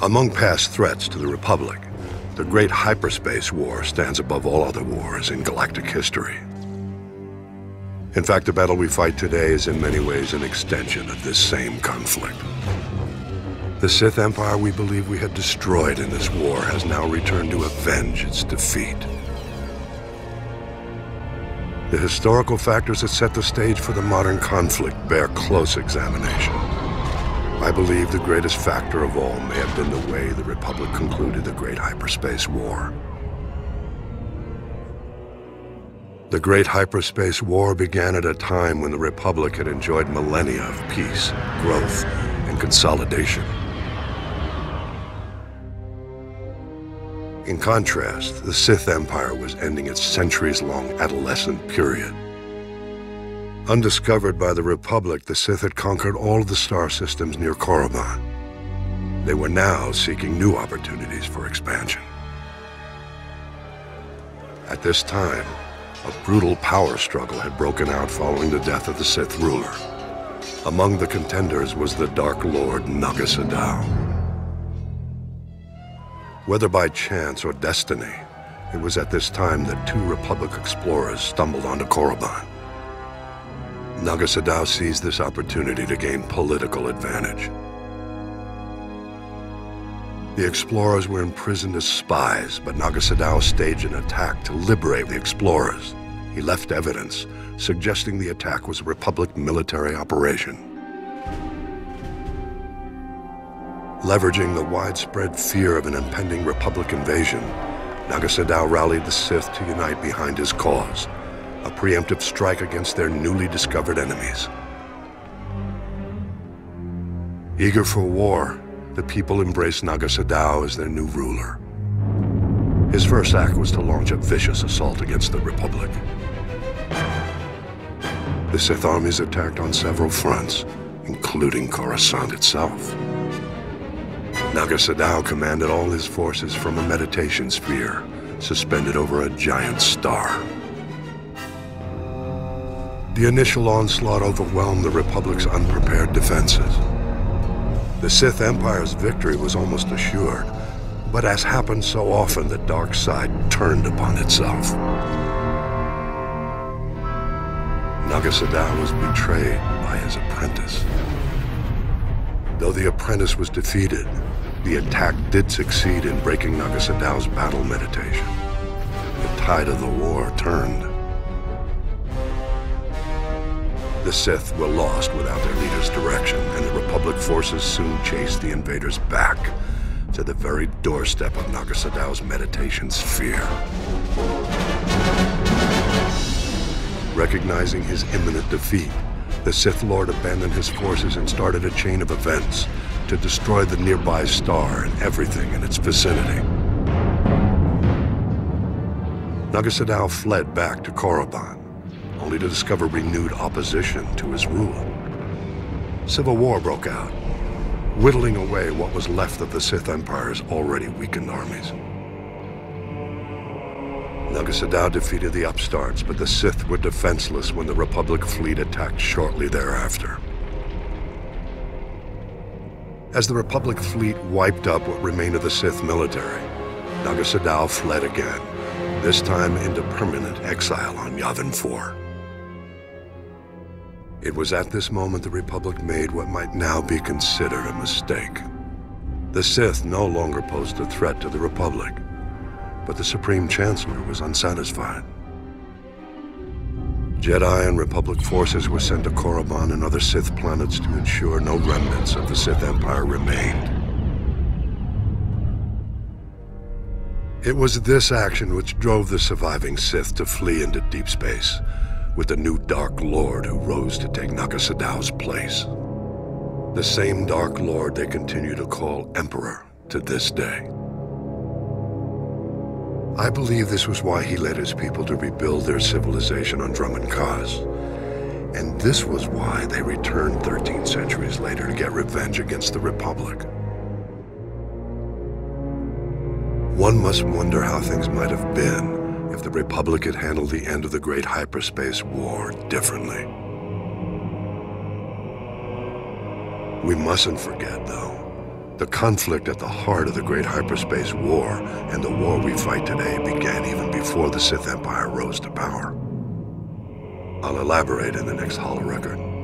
Among past threats to the Republic, the Great Hyperspace War stands above all other wars in galactic history. In fact, the battle we fight today is in many ways an extension of this same conflict. The Sith Empire we believe we had destroyed in this war has now returned to avenge its defeat. The historical factors that set the stage for the modern conflict bear close examination. I believe the greatest factor of all may have been the way the Republic concluded the Great Hyperspace War. The Great Hyperspace War began at a time when the Republic had enjoyed millennia of peace, growth, and consolidation. In contrast, the Sith Empire was ending its centuries-long adolescent period. Undiscovered by the Republic, the Sith had conquered all of the star systems near Korriban. They were now seeking new opportunities for expansion. At this time, a brutal power struggle had broken out following the death of the Sith ruler. Among the contenders was the Dark Lord Naga Sadow. Whether by chance or destiny, it was at this time that two Republic explorers stumbled onto Korriban. Naga Sadow seized this opportunity to gain political advantage. The explorers were imprisoned as spies, but Naga Sadow staged an attack to liberate the explorers. He left evidence, suggesting the attack was a Republic military operation. Leveraging the widespread fear of an impending Republic invasion, Naga Sadow rallied the Sith to unite behind his cause, a preemptive strike against their newly discovered enemies. Eager for war, the people embraced Naga Sadow as their new ruler. His first act was to launch a vicious assault against the Republic. The Sith armies attacked on several fronts, including Coruscant itself. Naga Sadow commanded all his forces from a meditation sphere, suspended over a giant star. The initial onslaught overwhelmed the Republic's unprepared defenses. The Sith Empire's victory was almost assured, but as happened so often, the dark side turned upon itself. Naga Sadow was betrayed by his apprentice. Though the apprentice was defeated, the attack did succeed in breaking Naga Sadow's battle meditation. The tide of the war turned. The Sith were lost without their leader's direction, and the Republic forces soon chased the invaders back to the very doorstep of Naga Sadow's meditation sphere. Recognizing his imminent defeat, the Sith Lord abandoned his forces and started a chain of events to destroy the nearby star and everything in its vicinity. Naga Sadow fled back to Korriban, only to discover renewed opposition to his rule. Civil war broke out, whittling away what was left of the Sith Empire's already weakened armies. Naga Sadow defeated the upstarts, but the Sith were defenseless when the Republic fleet attacked shortly thereafter. As the Republic fleet wiped up what remained of the Sith military, Naga Sadow fled again, this time into permanent exile on Yavin 4. It was at this moment the Republic made what might now be considered a mistake. The Sith no longer posed a threat to the Republic, but the Supreme Chancellor was unsatisfied. Jedi and Republic forces were sent to Korriban and other Sith planets to ensure no remnants of the Sith Empire remained. It was this action which drove the surviving Sith to flee into deep space, with the new Dark Lord who rose to take Naga Sadow's place. The same Dark Lord they continue to call Emperor to this day. I believe this was why he led his people to rebuild their civilization on Drummond Kaz. And this was why they returned 13 centuries later to get revenge against the Republic. One must wonder how things might have been if the Republic had handled the end of the Great Hyperspace War differently. We mustn't forget, though, The conflict at the heart of the Great Hyperspace War and the war we fight today began even before the Sith Empire rose to power. I'll elaborate in the next holo record.